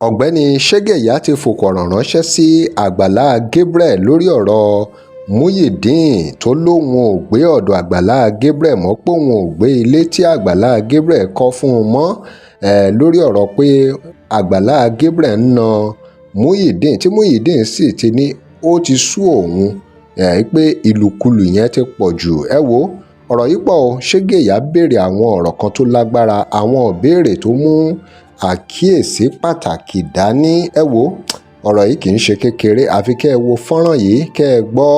ọ̀gbẹ́ni ṣẹ́gẹ́yà ti fòkọ̀rọ̀ ránṣẹ́ sí àgbàlá Gabriel lórí ọ̀rọ̀ Muyideen tó lóun ò gbé ọ̀dọ̀ àgbàlá Gabriel mọ́ pé òun ò gbé ilé tí àgbàlá Gabriel kọ́ fún un mọ́ lórí ọ̀rọ̀ pé àgbàlá Gabriel ń na Muyideen tí Muyideen sì ti ní ó ti sú òun pé ìlùkulù yẹn ti pọ̀ jù. Ẹ wo ọ̀rọ̀ yìí pọ̀ o. Ṣẹ́gẹ́yà béèrè àwọn ọ̀rọ̀ kan tó lágbára, àwọn ìbéèrè tó mú àkíyèsí pàtàkì dání. Ẹ wo ọ̀rọ̀ yìí kì í ṣe kékeré, àfi kẹ́ ẹ wo fọ́nrán yìí kẹ́ ẹ gbọ́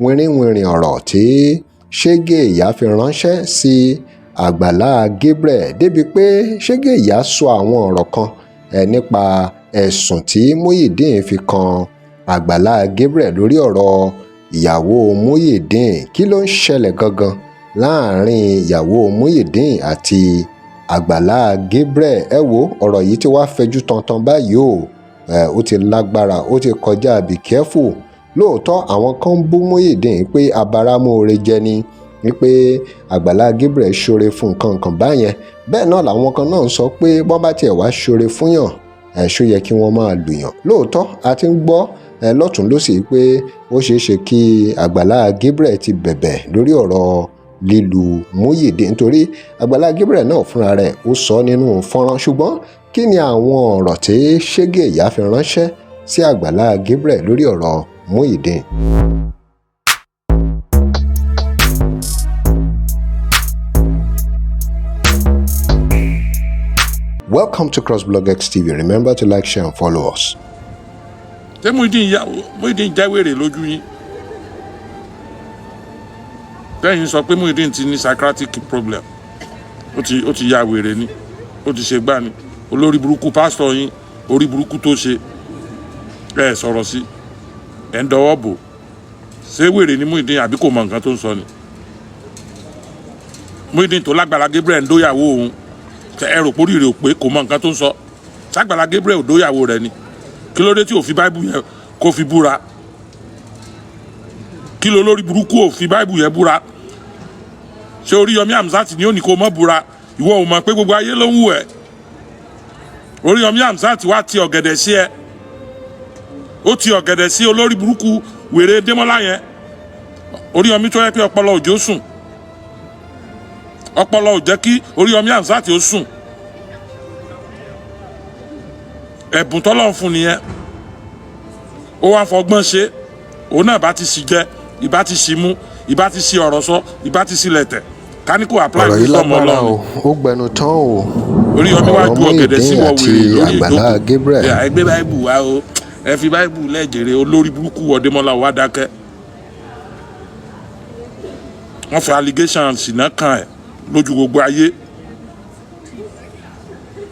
wìnrìnwìnrìn ọ̀rọ̀ tí Ṣẹ́gẹ́yà fi ránṣẹ́ sí àgbàlá Gabriel, débi pé Ṣẹ́gẹ́yà sọ àwọn ọ̀rọ̀ kan nípa ẹ̀sùn tí Muyideen fi kan àgbàlá Gabriel lórí ọ̀rọ̀ ìyàwó Muyideen. Kí ló ń ṣẹlẹ̀ gangan láàrin ìyàwó Muyideen àti àgbàlá Gabriel? Ẹ wo ọ̀rọ̀ yìí ti wá fẹjú tantan báyìí o. Ó ti lágbára, ó ti kọjá be careful. Lóòótọ́ àwọn kan ń bú Muyideen pé abáramóore jẹ ni, wípé àgbàlá Gabriel ṣoore fún nǹkan báyẹn. Bẹ́ẹ̀ náà làwọn kan náà ń sọ pé bọ́n bá tiẹ̀ wá ṣoore fúnyàn ṣó yẹ kí wọ́n máa lùyàn. Lóòótọ́ a ti ń gbọ́ lọ́tùn lósì pé ó ṣeé ṣe kí àgbàlá Gabriel ti bẹ̀bẹ̀ lórí ọ̀rọ̀ lílu Muyideen, nítorí àgbàlá Gabriel náà fúnra rẹ̀ ó sọ nínú fọ́nrán. Ṣùgbọ́n kí ni àwọn ọ̀rọ̀ tí Ṣẹ́gẹ́yà fi ránṣẹ́ sí àgbàlá Gabriel lórí ọ̀rọ̀ Muyideen? Welcome to crossblogX TV. Remember to like, share and follow us. Ṣé Muyideen jáwèrè lójú yín? Tẹ́yìn sọ pé Muyideen ti ní psychiatric problem, ó ti ya wèrè ni, ó ti ṣe gbá ni. Olórí burúkú pásítọ̀ yín, orí burúkú tó ṣe sọ̀rọ̀ sí ẹ̀ ń dọwọ́ bò. Ṣé wèrè ni Muyideen àbí kò mọ nǹkan tó ń sọ ni? Muyideen tó lágbára Gabriel ń dóyàwó òun, ẹ rò pórí rè pé kò mọ nǹkan tó ń sọ. Ṣàgbàlá Gabriel ò dóyàwó rẹ̀ ni? Kí ló dé tí ò fi báìbù yẹn kó fi búra? Kí ló lórí burúkú ò fi báìbù yẹn búra? Ṣé Oríyọmí Hamzat ni ó ní kó mọ́ búra? Ìwọ ò mọ̀ pé gbogbo ayé ló ń wù ẹ́. Oríyọmí Hamzat wá ti ọ̀gẹ̀dẹ̀ sí ẹ. Ó ti ọ̀gẹ̀dẹ̀ sí olórí burúkú wèrè Démọ́lá yẹn. Oríyọmí tó yẹ pé ọpọlọ òjò sùn. Ọpọlọ ò jẹ́ kí Oríyọmí Hamzat ó sùn. Ẹ̀bùn tọ́lọ́run fún nìyẹn. Ó wá fọgbọ́n ṣe. Òun náà bá ti sì jẹ, ìbá ti sì mú, ìbá ti sì ọ̀rọ̀ sọ, ìbá ti sì lẹ̀tẹ̀. Káníkò apply ọ̀rọ̀ yìí wisdom lágbára Ọlọ́run. o, ó gbẹnu tán o. Oríyọmí wá ju ọ̀gẹ̀dẹ̀ sí wọ wèrè lórí àgbàlá Gabriel. ẹ gbé báìbù wá o, ẹ fi báìbù lẹ́jẹ̀rẹ̀ olórí burúkú wọ Démọ́lá wá dákẹ́. Wọ́n fi allegation ṣìnà kan ẹ̀ lójú gbogbo ayé.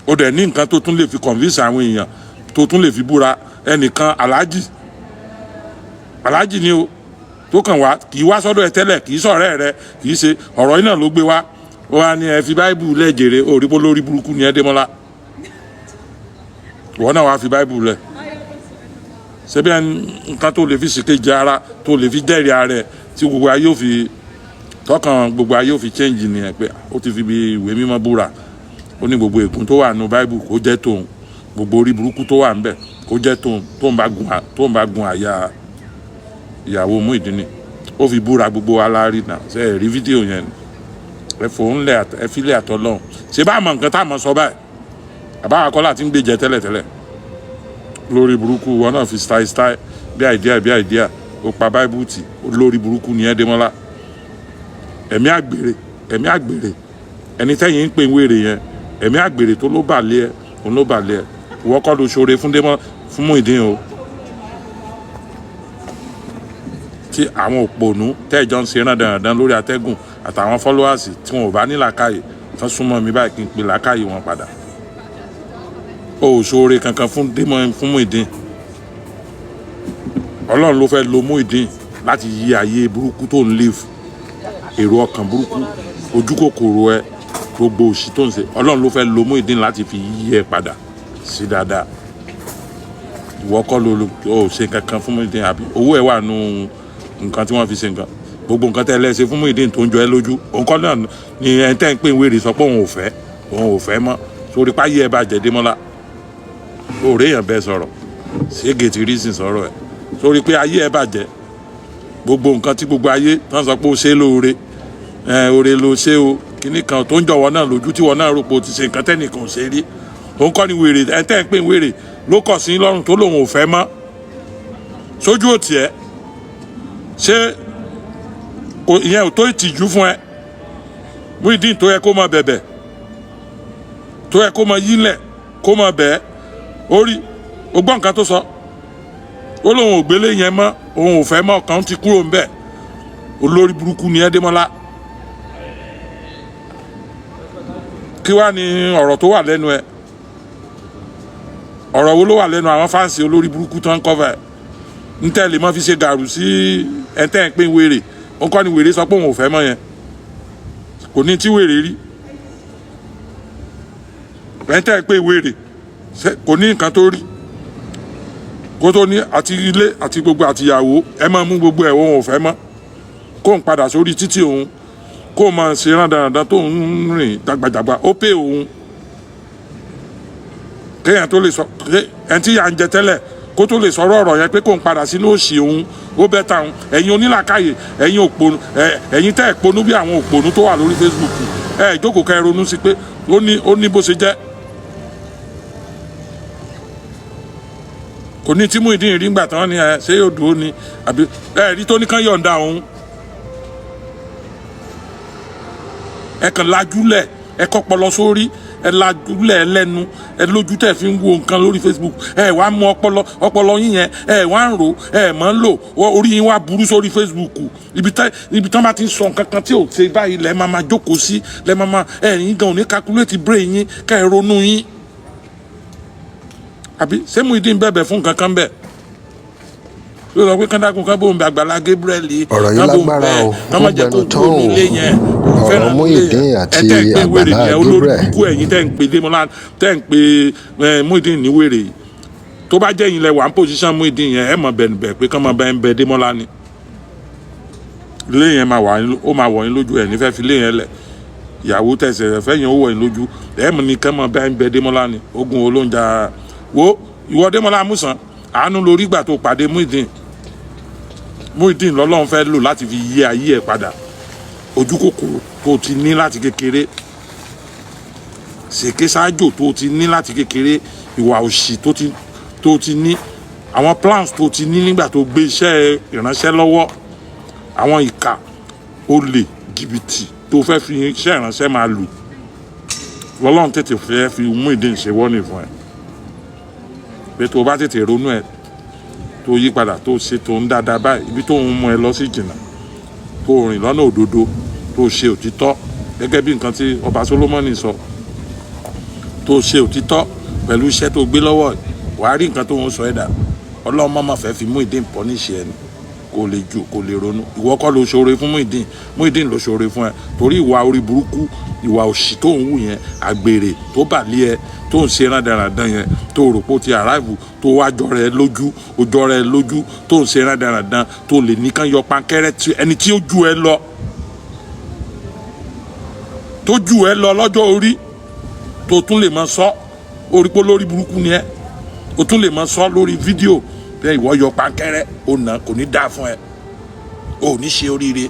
Ó dẹ̀ ní nǹkan tó tún lè fi convince àwọn èèyàn, tó tún lè fi búra. Ẹnìkan aláàjì ni o, tó kàn wá kì í wá sọ́dọ̀ ẹ tẹ́lẹ̀, kì í sọ̀rẹ́ rẹ, kì í ṣe ọ̀rọ̀ yìí náà ló gbé wá. Ó wá ní ẹ fi báìbù lẹ́jẹ̀rẹ̀ òrìbó lórí burúkú ni ẹ Démọ́lá. Ìwọ náà wá fi báìbù lẹ̀. Ṣebí nǹkan tó lè fi ṣìkejì ara, tó lè fi jẹ́rìí ara ẹ̀ tí gbogbo ayé ò fi tọkàn gbogbo ayé ò fi change ni ẹ pé ó ti fi bí ìwé mímọ́ búra. Ó ní gbogbo ègún tó wà nínú báìbù kó jẹ́ tòun, gbogbo orí burúkú tó wà ńbẹ̀ kó jẹ́ tòun, tó ń bá gun àyà ìyàwó Muyideen. Ó fi búra gbogbo wa lárí náà. Ṣé ẹ rí fídíò yẹn? Ẹ fòun lẹ̀ ẹ fílẹ̀ àtọ́lọ́hún. Ṣé bá mọ nǹkan tá a mọ̀ sọ báyìí? Àbá akọ́lá ti ń gbé jẹ tẹ́lẹ̀tẹ́lẹ̀. Lórí burúkú wọn náà fi style bí idea ó pa báìbù tì. Lórí burúkú ni ẹ Démọ́lá. Ẹ̀mí àgbèrè ẹni tẹ́yìn ń pè wèrè yẹn, ẹ̀mí àgbèrè tó ló bà lé ẹ, òun ló bà lé ẹ. Ìwọ kọ́ ló ṣoore fún Muyideen o. Tí àwọn òpònú tẹ́ẹ̀jọ́ ń ṣe rán dandan lórí atẹ́gùn àtàwọn followers tí wọn ò bá ní làákàyè tán súnmọ́ mi báyìí kí n pe làákàyè wọn padà. O ò ṣoore kankan fún Muyideen. Ọlọ́run ló fẹ́ lo Muyideen láti yí ayé burúkú tó ń live, èrò ọkàn burúkú, ojú kòkòrò ẹ, gbogbo òṣì tó ń ṣe. Ọlọ́run ló fẹ́ lo Muyideen láti fi yí ẹ padà sí dáadáa. Ìwọ kọ́ ló ò ṣe kankan fún Muyideen àbí owó ẹ wà nù nǹkan tí wọ́n fi ṣe nǹkan. Gbogbo nǹkan tẹ́ lẹ́sẹ̀ fún Muyideen tó ń jọ ẹ lójú. Òun kọ́ náà ni ẹni tẹ́ ń pè wèrè sọ pé òun ò fẹ́ mọ́. Sórí páyé ẹ bàjẹ́ Démọ́lá. òòrè èèyàn bẹ́ẹ̀ sọ̀rọ̀ ṣége ti rí sìn sọ̀rọ̀ ẹ̀ sórí pé ayé ẹ bàjẹ́ gbogbo nǹkan tí gbogbo ayé tán sọ pé ó ṣe lóore oore ló ṣe o kíní kan tó ń jọ̀wọ́ náà lójú tí wọ́n náà rò pé o ti ṣe nǹkan tẹ́nìkan ò ṣe rí òun kọ́ ni wèrè ẹ̀ tẹ́ ń pè ń wèrè ló kọ̀ sí lọ́rùn tó lòun ò fẹ́ mọ́ sójú òtí ẹ ṣé ìyẹn ò tó ìtìjú fún ẹ Muyideen tó yẹ kó máa bẹ̀bẹ̀ tó yẹ kó máa yílẹ̀ kó máa bẹ̀ ẹ́ orí o gbọ́ nǹkan tó sọ ó lóun ò gbélé yẹn mọ́ òun ò fẹ́ mọ́ ọkàn ti kúrò ńbẹ̀ olórí burúkú ni Adémọ́lá kí wá ní ọ̀rọ̀ tó wà lẹ́nu ẹ ọ̀rọ̀ wo ló wà lẹ́nu àwọn fáǹsì olórí burúkú tó ń kọ́fà ẹ̀ ń tẹ̀lé mọ́ fi ṣe gàrú sí ẹ̀ńtẹ́ ń pín wèrè ó kọ́ ni wèrè sọ pé òun ò fẹ́ mọ́ yẹn kò ní tí wèrè rí ẹ̀ńtẹ́ ń pín wèrè kò ní nǹkan tó rí kó tó ní àti ilé àti gbogbo àtìyàwó ẹ máa mú gbogbo ẹ̀ òun ò fẹ́ mọ́ kó ń padà sórí títì òun kó máa ṣe rándanrandan tó ń rìn dàgbàdàgbà ó pè òun kéèyàn tó lè sọ ẹni tí yà ń jẹ tẹ́lẹ̀ kó tó lè sọ̀rọ̀ ọ̀rọ̀ yẹn pé kó ń padà sínú òṣì òun ó bẹ́ ta òun ẹ̀yin onílàkàyè ẹ̀yin òpònú ẹ̀yin tẹ́ ẹ̀ ponú bí àwọn òpònú tó wà lórí Facebook ìjókòó kẹ́ ẹ ronú sí pé ó ní bó ṣe jẹ́ kò ní tí Muyideen rí ngbà tán ni ṣé yóò dúró ni àbí rí tó ní kán yọ̀ǹda òun ẹ kàn lajúlẹ̀ ẹ kọ́pọlọ sórí ẹ lajúlẹ̀ lẹ́nu ẹ lójú tẹ̀ fi ń wo nǹkan lórí Facebook wá mú ọpọlọ yín yẹn wá ń rò mọ̀ ń lò orí yín wá burú sórí Facebook ibi tán bá ti ń sọ nǹkan kan tí ò ṣe báyìí lẹ́ẹ̀ máa jókòó sí lẹ́ẹ̀ máa ẹ̀yin gan ò ní calculate brain yín ká ẹ ronú yín àbí ṣé Muyideen bẹ̀bẹ̀ fún nǹkan kan bẹ́ẹ̀ ló sọ pé kọ́ńdàkùn kan bóun bẹ Àgbàlá Gabriel ọ̀rọ̀ yìí lágbára o fún gbẹnu tán o ọ̀rọ̀ Muyideen àti Àgbàlá Gabriel ẹ̀yin tẹ́ ń pe Démọ́lá tẹ́ ń pe Muyideen ní wèrè tó bá jẹ́ yín lẹ wà ń pòṣíṣàn Muyideen yẹn ẹ̀ mọ̀ bẹ̀ pé kán máa bẹ ń bẹ Démọ́lá ni ilé yẹn máa wọ̀ yín lójú ẹ̀ nífẹ̀ẹ́ fi ilé yẹn lẹ̀ ìyàwó tẹ̀sẹ̀ fẹ́ yẹn ó wọ̀ yín lójú ẹ̀ mọ̀ ní kán máa bẹ ń bẹ Démọ́lá ni ogun olóúnjà wo ìwọ Démọ́lá Amúsàn àánú lórí ìgbà tó pàdé Muyideen lọ́lọ́run fẹ́ lò láti fi yí ayé ẹ̀ padà ojú kòkòrò tó ti ní láti kékeré ṣèké ṣáájò tó ti ní láti kékeré ìwà òṣì tó ti ní àwọn plans tó ti ní nígbà tó gbé iṣẹ́ ìránṣẹ́ lọ́wọ́ àwọn ìkà olè jìbìtì tó fẹ́ fi iṣẹ́ ìránṣẹ́ máa lù lọ́lọ́run tètè fẹ́ fi Muyideen ṣe wọ́nì fún ẹ pé tó bá tètè ronú ẹ tó yí padà tó ṣe tó ń dáadáa báyìí ibi tó ń mú ẹ lọ sí jìnnà tó rìn lọ́nà òdodo tó ṣe òtítọ́ gẹ́gẹ́ bí nǹkan tí ọba Solomoni sọ tó ṣe òtítọ́ pẹ̀lú iṣẹ́ tó gbé lọ́wọ́ wàá rí nǹkan tó ń sọ ẹ̀dá Ọlọ́run mọ̀mọ́ fẹ́ fi Muyideen pọ̀ níṣẹ́ ẹni kò lè ronú ìwọ kọ́ ló ṣoore fún Muyideen ló ṣoore fún ẹ torí ìwà orí burúkú ìwà òṣì tó ń wù yẹn àgbèrè tó bà lé ẹ tó ń ṣe rádaràdán yẹn tó rò pé ó ti arrive tó wá jọrọ ẹ lójú tó ń ṣe rádaràdán tó lè nìkan yọ pankẹ́rẹ́ ẹni tí ó ju ẹ lọ lọ́jọ́ orí tó tún lè máa sọ orí pé lórí burúkú ni ẹ o tún lè máa sọ lórí fídíò bẹ́ẹ̀ ìwọ yọ pankẹ́rẹ́ ó nà kò ní dáa fún ẹ ò ní ṣe oríire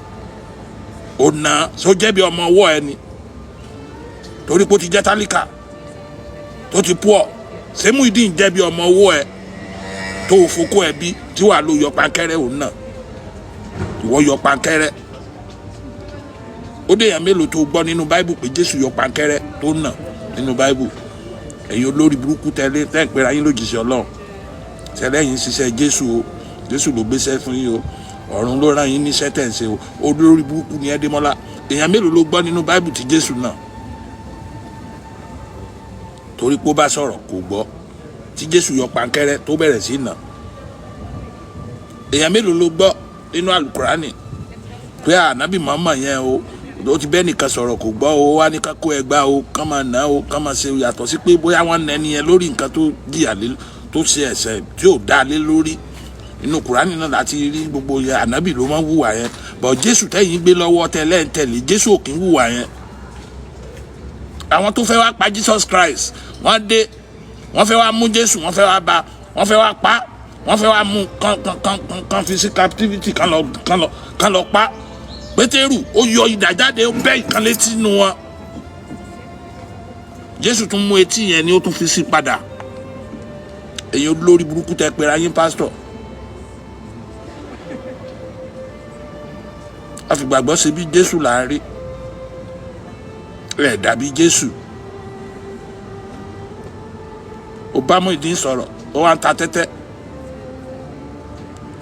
ó nà sójẹ́ bí ọmọ ọwọ́ ẹ ni torí pé ó ti jẹ́ tálíkà tó ti pọ̀ ṣé Muyideen jẹ́ bí ọmọ owó ẹ tó o fokó ẹ bí tí wàá lo yọ pankẹ́rẹ́ òun náà ìwọ yọ pankẹ́rẹ́ ó dé èèyàn mélòó tó gbọ́ nínú báíbù pé Jésù yọ pankẹ́rẹ́ tó nà nínú báíbù ẹ̀yin olórí burúkú tẹ́lẹ̀ tẹ́ ń pera yín lójíṣẹ́ Ọlọ́run tẹ́lẹ̀ yín ṣiṣẹ́ Jésù ló gbéṣẹ́ fún yín o ọ̀run ló rán yín níṣẹ́ tẹ̀ ń ṣe o olórí burúkú ni Adémọ́lá èèyàn mélòó ló gbọ́ nínú báíbù tí Jésù náà torí pé ó bá sọ̀rọ̀ kò gbọ́ tí Jésù yọ pankẹ́rẹ́ tó bẹ̀rẹ̀ sí nà èèyàn mélòó ló gbọ́ nínú àlùkùránì pé ànábì Muhammad yẹn ó ti bẹ́ẹ̀ nìkan sọ̀rọ̀ kò gbọ́ o wá ní ká kó ẹgbà o kán máa nà o kán máa ṣe yàtọ̀ sí pé bóyá wọ́n nà ẹni yẹn lórí nǹkan tó jìyà lé tó ṣe ẹ̀ṣẹ̀ tí ò dá lé lórí inú kùránì náà láti rí gbogbo yẹn ànábì ló máa ń hùwà yẹn bọ̀ Jésù tẹ́yìn gbé lọ́wọ́ tẹ́lẹ̀ ń tẹ̀lé Jésù ò kì í hùwà yẹn àwọn tó fẹ́ wá pa Jesus Christ wọ́n dé wọ́n fẹ́ wá mú Jésù, wọ́n fẹ́ wá bá, wọ́n fẹ́ wá pa, wọ́n fẹ́ wá mú kan fi sí captivity kan lọ pa. Pétérù ó yọ idà jáde, ó bẹ́ ìkan létí inú wọn. Jésù tún mú etí yẹn ni ó tún fi sí padà. Èyí olórí burúkú tẹ pera yín pásítọ̀. A fi gbàgbọ́ ṣe bí Jésù là ń rí. Ẹ dàbí Jésù. Ó bá Muyideen sọ̀rọ̀, ó wá ń ta tẹ́tẹ́.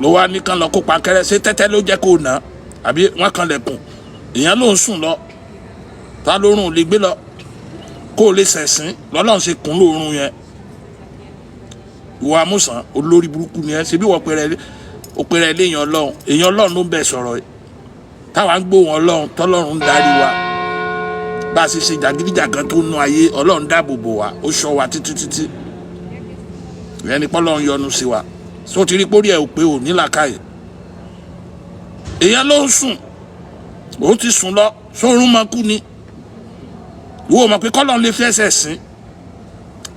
Ló wá ní kán lọ kó pankẹ́rẹ́, ṣé tẹ́tẹ́ ló jẹ́ kó nà? Àbí wọ́n kan lẹ̀kùn. Ìyẹn ló ń sùn lọ. Ta lórun lè gbé lọ? Kó o lè ṣẹ̀sìn lọ́lọ́run ṣe kún lórun yẹn. Ìwọ amúsàn olórí burúkú ni ẹ, ṣe bí wọ́n pèrè ilé èèyàn Ọlọ́run. Èèyàn Ọlọ́run ló ń bẹ sọ̀rọ̀ yìí. Táwa ń gbóhùn Ọlọ́run, tọ́lọ́run ń darí wa. Bá a ṣe ṣe jàgídíjàgan tó nú ayé, Ọlọ́run dáàbò bò wá, ó ṣọ́ wa títí. Ìyẹn ni pọ́lọ́run yọ́nú sí wa. So ti rí pórí ẹ̀ ò pé ò ní làákàyè. Èèyàn ló ń sùn, ó ti sùn lọ, sórun máa kú ni. Ìwọ mọ̀ pé kọ́lọ́run lè fi ẹsẹ̀ sìn.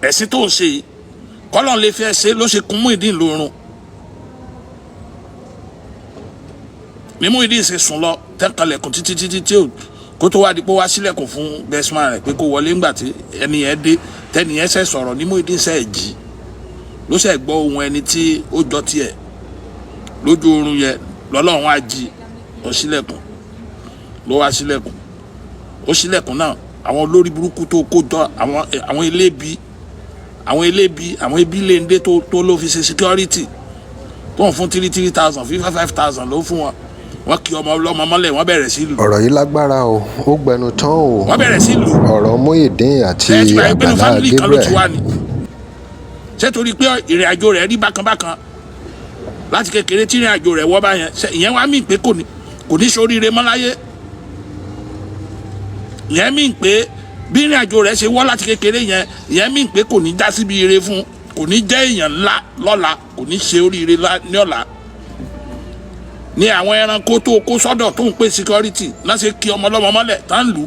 Ẹ̀sìn tó ń ṣe yìí, kọ́lọ́run lè fi ẹsẹ̀ ló ṣe kún Muyideen lórun. Ní Muyideen ṣe sùn lọ, tẹ́kànlẹ̀kùn títí tí ò kó tó wá di pé wá sílẹ̀kùn fún bestman rẹ̀ pé kó wọlé ńgbà tí ẹni yẹn dé, tẹ́ni yẹn ṣe sọ̀rọ̀ ní Muyideen ṣe jí. Ló ṣe gbọ́ ohun ẹni tí ó jọ tiẹ̀ lójú oorun yẹn lọ́lọ́run á jí ó sílẹ̀kùn. Ló wá sílẹ̀kùn. Ó sílẹ̀kùn náà, àwọn olórí burúkú tó kó jọ àwọn elébi, àwọn ebi léńdé tó ló fi ṣe security tó ń fún 3,000 5,000 ló fún wọn. Wọ́n kì ọmọ ọlọ́mọ mọ́lẹ̀, wọ́n bẹ̀rẹ̀ sí lù. ọ̀rọ̀ yìí lágbára o, ó gbẹnu tán o. Wọ́n bẹ̀rẹ̀ sí lù. ọ̀rọ̀ Muyideen àti Àgbàlá Gabriel. Ṣé torí pé ìrìn àjò rẹ̀ rí bákan láti kékeré tí ìrìn àjò rẹ̀ wọ́ bá yẹn, ìyẹn wá mí pé kò ní ṣoríire mọ́ láyé. Ìyẹn mí pé bí ìrìn àjò rẹ̀ ṣe wọ́ láti kékeré yẹn, ìyẹn mí pé kò ní já síbi ire fún, kò ní jẹ́ èèyàn ńlá lọ́la, kò ní ṣe oríire ní ọ̀la. Ní àwọn ẹranko tó kó sọ́dọ̀ tó ń pè security náà ṣe kí ọmọ ọlọ́mọ mọ́lẹ̀ tá ń lù.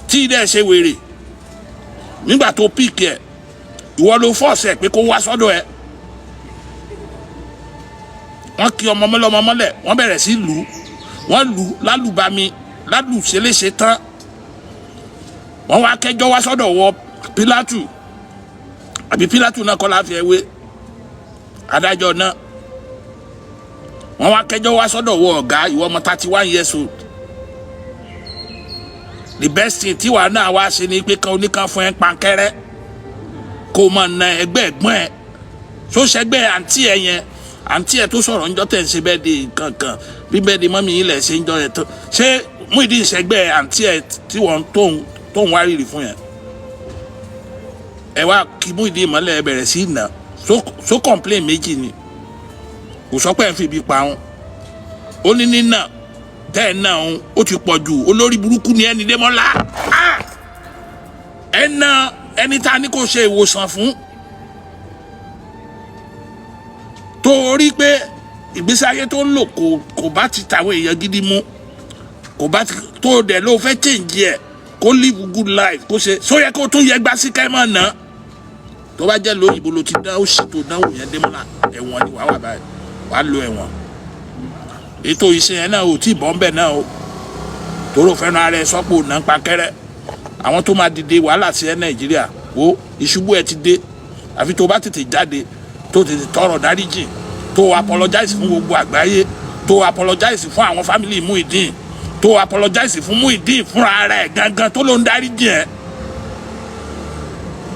Tí ilé ẹ̀ ṣe wèrè nígbà tó píìkì ẹ̀, ìwọ ló fọ́ọ̀sì ẹ̀ pé kó wá sọ́dọ̀ ẹ̀. Wọ́n kí ọmọ ọlọ́mọ mọ́lẹ̀, wọ́n bẹ̀rẹ̀ sí lù. Wọ́n lù lálùbami, lálùṣeléṣe tán. Wọ́n wá kẹjọ́ wá sọ́dọ̀ wọ Pílátù. Àbí Pílátù náà kọ́ láfi ẹwé adájọ́ náà. Wọ́n wá kẹjọ́ wá sọ́dọ̀ wọ ọ̀gá, ìwọ ọmọ 31 years old. The best thing tí wàá náà wá ṣe ni pé kan oníkan fún ẹ pankẹ́rẹ́ kó máa na ẹgbẹ́ ẹ̀gbọ́n ẹ̀. Tó ṣẹgbẹ́ àǹtí ẹ̀ yẹn, àǹtí ẹ̀ tó sọ̀rọ̀ ńjọ́ tẹ̀ ń ṣe bẹ́ẹ̀ de kankan bí bẹ́ẹ̀ de mọ́mí yín lẹ̀ ṣe ńjọ́ ẹ̀ tó. Ṣé Muyideen ṣẹgbẹ́ àǹtí ẹ̀ tí wọ́n tó ń wá rírì fún yẹn? Ẹ wá kí Muyideen mọ́lẹ̀ ẹ bẹ̀rẹ̀ sí ìnà. So complain méjì ni. Kò sọ pé ẹ̀ ń fi ibi pa wọn. Ó ní nínà tẹ́ ẹ̀ náà ó ti pọ̀ jù, olórí burúkú ni ẹni Démọ́lá. Ẹ náà ẹni tá a ní kó ṣe ìwòsàn fún, torí pé ìgbésí ayé tó ń lò kò bá ti tàwọn èèyàn gidi mú, kò bá ti tó dẹ̀ ló fẹ́ change ẹ̀ kó live good life kó ṣe sóyẹ kó tún yẹ gbá sí kẹ́mọ̀ náà. Tó bá jẹ́ lóyìnbó ló ti dá òṣì tó dánwò yẹn Démọ́lá, ẹ̀wọ̀n ni wàá wà báyìí, wàá lo ẹ̀wọ̀n. Ètò iṣẹ́ yẹn náà ò tí ì bọ́ ń bẹ̀ náà o, tóró fẹ́ràn ara ẹ̀ sọ́pọ̀ náà pankẹ́rẹ́. Àwọn tó máa dìde wàhálà sí ẹ Nàìjíríà wo ìṣubú ẹ ti dé. Àfi tó bá tètè jáde tó tètè tọrọ dáríjì, tó apologize fún gbogbo àgbáyé, tó apologize fún àwọn family Muyideen, tó apologize fún Muyideen fúnra ara ẹ̀ gangan tó ló ń dáríjì ẹ̀.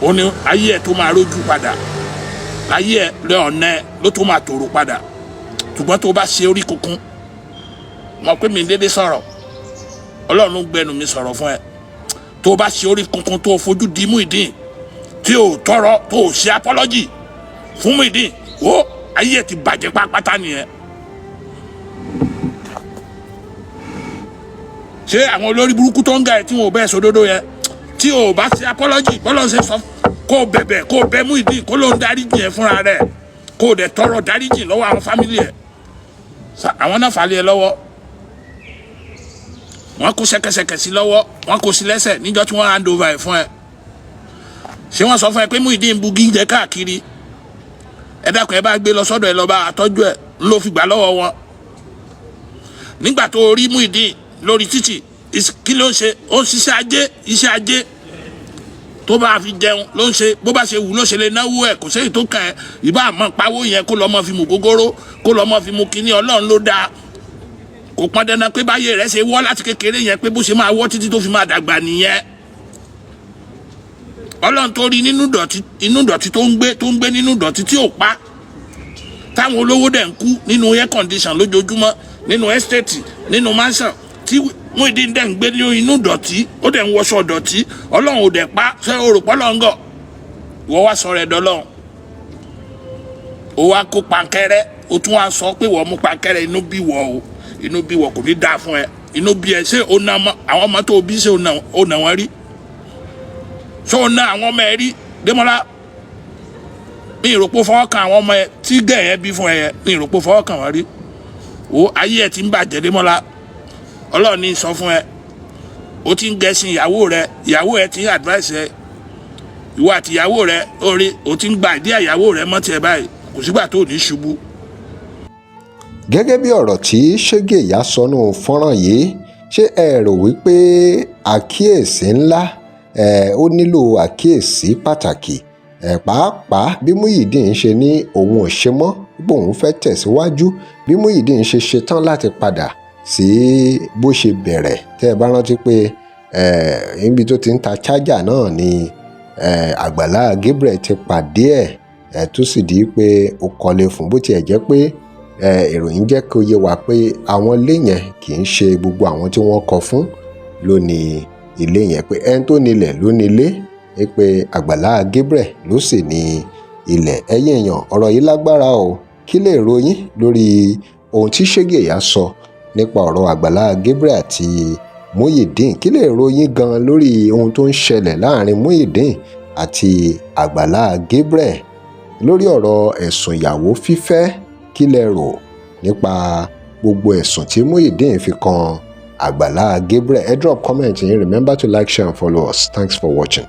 Ó ní ayé ẹ̀ tó máa rójú padà, ayé ẹ̀ lé ọ̀nà ẹ̀ ló tó máa tòrò padà. Ṣùgbọ́n tó bá ṣe orí kunkun, mọ̀ pé mi dédé sọ̀rọ̀, Ọlọ́run gbẹnu mi sọ̀rọ̀ fún ẹ. Tó bá ṣe orí kunkun tó fojú di Muyideen tí ò tọrọ tó ṣe apology fún Muyideen, ó ayé ẹ̀ ti bàjẹ́ pápátá nìyẹn. Ṣé àwọn olórí burúkú tó ń ga ẹ̀ tí wọn ò bẹ́ẹ̀ sódodo yẹn tí ò bá ṣe apology bọ́lọ̀ ṣe sọ kó bẹ̀bẹ̀ kó bẹ Muyideen kó ló ń dáríjì ẹ̀ fúnra rẹ̀ kó dẹ̀ tọrọ dáríjì lọ́wọ́ àwọn fámìlì ẹ̀, àwọn náà fàlẹ́ ẹ lọ́wọ́, wọ́n kó ṣẹ̀kẹ̀ṣẹ̀kẹ̀ sí lọ́wọ́, wọ́n kó sí lẹ́sẹ̀ níjọ́ tí wọ́n hand over ẹ̀ fún ẹ. ṣé wọ́n sọ fún ẹ pé Muyideen bugi jẹ káàkiri? Ẹ dákun ẹ bá gbé lọ sọ́dọ̀ ẹ lọ bá àtọ́jú ẹ ló fi gbà lọ́wọ́ wọn. Nígbà tó rí Muyideen lórí títì, kí ló ń ṣe? Ó ń ṣiṣẹ́ ajé, iṣẹ́ ajé tó bá fi jẹun ló ń ṣe, bó bá ṣe wù ló ṣe lè náwó ẹ, kò séyìí tó kàn ẹ́. Ìbá àmọ́ pawó yẹn kó lọ́mọ fi mu gógóró, kó lọ́mọ fi mu kíní, Ọlọ́run ló dáa. Kò pọn dandan pé báyé rẹ̀ ṣe wọ́ láti kékeré yẹn pé bó ṣe máa wọ́ títí tó fi máa dàgbà nìyẹn. Ọlọ́run tó rí nínú dọ̀tí tó ń gbé nínú dọ̀tí tí ò pa, táwọn olówó dẹ̀ ń kú nínú air condition lójoojúmọ́, nínú estate, nínú mansion, tí Muyideen dẹ̀ ń gbé ní inú dọ̀tí, ó dẹ̀ ń wọṣọ dọ̀tí, Ọlọ́run ò dẹ̀ pa. Ṣé o rò pé Ọlọ́run gọ̀? Ìwọ wá sọ rẹ̀ dọ́lọ́run, ó wá kó pankẹ́rẹ́, ó tún wá sọ pé wọ́n mú pankẹ́rẹ́, inú bí wọ́ o, inú bí wọ́, kò ní dáa fún ẹ. Inú bí ẹ, ṣé o na àwọn ọmọ tó bí, ṣé o na wọn rí? Ṣé o na àwọn ọmọ ẹ rí? Démọ́lá, mi ìròpó fọwọ́ kan àwọn ọmọ ẹ tí gẹ̀ẹ́ bí fún ẹ yẹ, mi ìròpó fọwọ́ kan wọ́n rí. O ayé ẹ ti ń bàjẹ́ Démọ́lá. Ọlọ́run ní sọ fún ẹ, o ti ń gẹ̀ẹ́sìn ìyàwó ẹ ti ń advice ẹ, ìwọ àti ìyàwó rẹ orí, o ti ń gba ìdí ìyàwó rẹ mọ́ tiẹ̀ báyìí, kò sígbà tó ní ṣubú. Gẹ́gẹ́ bí ọ̀rọ̀ tí Ṣégè Ìyá sọnù fọ́nrán yìí, ṣé ẹ rò wípé àkíyèsí ńlá ó nílò àkíyèsí pàtàkì, pàápàá bí Muyideen ṣe ní òun ò ṣe mọ́, bí òun fẹ́ tẹ̀síwájú, bí Muyideen ṣe ṣetán láti padà sí bó ṣe bẹ̀rẹ̀? Tẹ́ ẹ bá rántí pé níbi tó ti ń ta chájà náà ni Àgbàlá Gabriel ti pàdé ẹ̀ tó sì di pé ó kọ́lé fún, bó tiẹ̀ jẹ́ pé ìròyìn jẹ́ kó yé wa pé àwọn ilé yẹn kì í ṣe gbogbo àwọn tí wọ́n kọ́ fún ló ní ilé yẹn, pé ẹni tó nílẹ̀ ló ní ilé, pé Àgbàlá Gabriel ló sì ní ilẹ̀. Ẹ̀yin èèyàn, ọ̀rọ̀ yìí lágbára o. Kí lè ròyìn lórí ohun tí Ṣégè Ìyá sọ nípa ọ̀rọ̀ Àgbàlá Gabriel àti Muyideen? Kí lè ròyìn gan lórí ohun tó ń ṣẹlẹ̀ láàrin Muyideen àti Àgbàlá Gabriel lórí ọ̀rọ̀ ẹ̀sùn ìyàwó fífẹ́? Kí lẹ rò nípa gbogbo ẹ̀sùn tí Muyideen fi kan Àgbàlá Gabriel? Ẹ drop comment yín. Remember to like, share and follow us. Thanks for watching.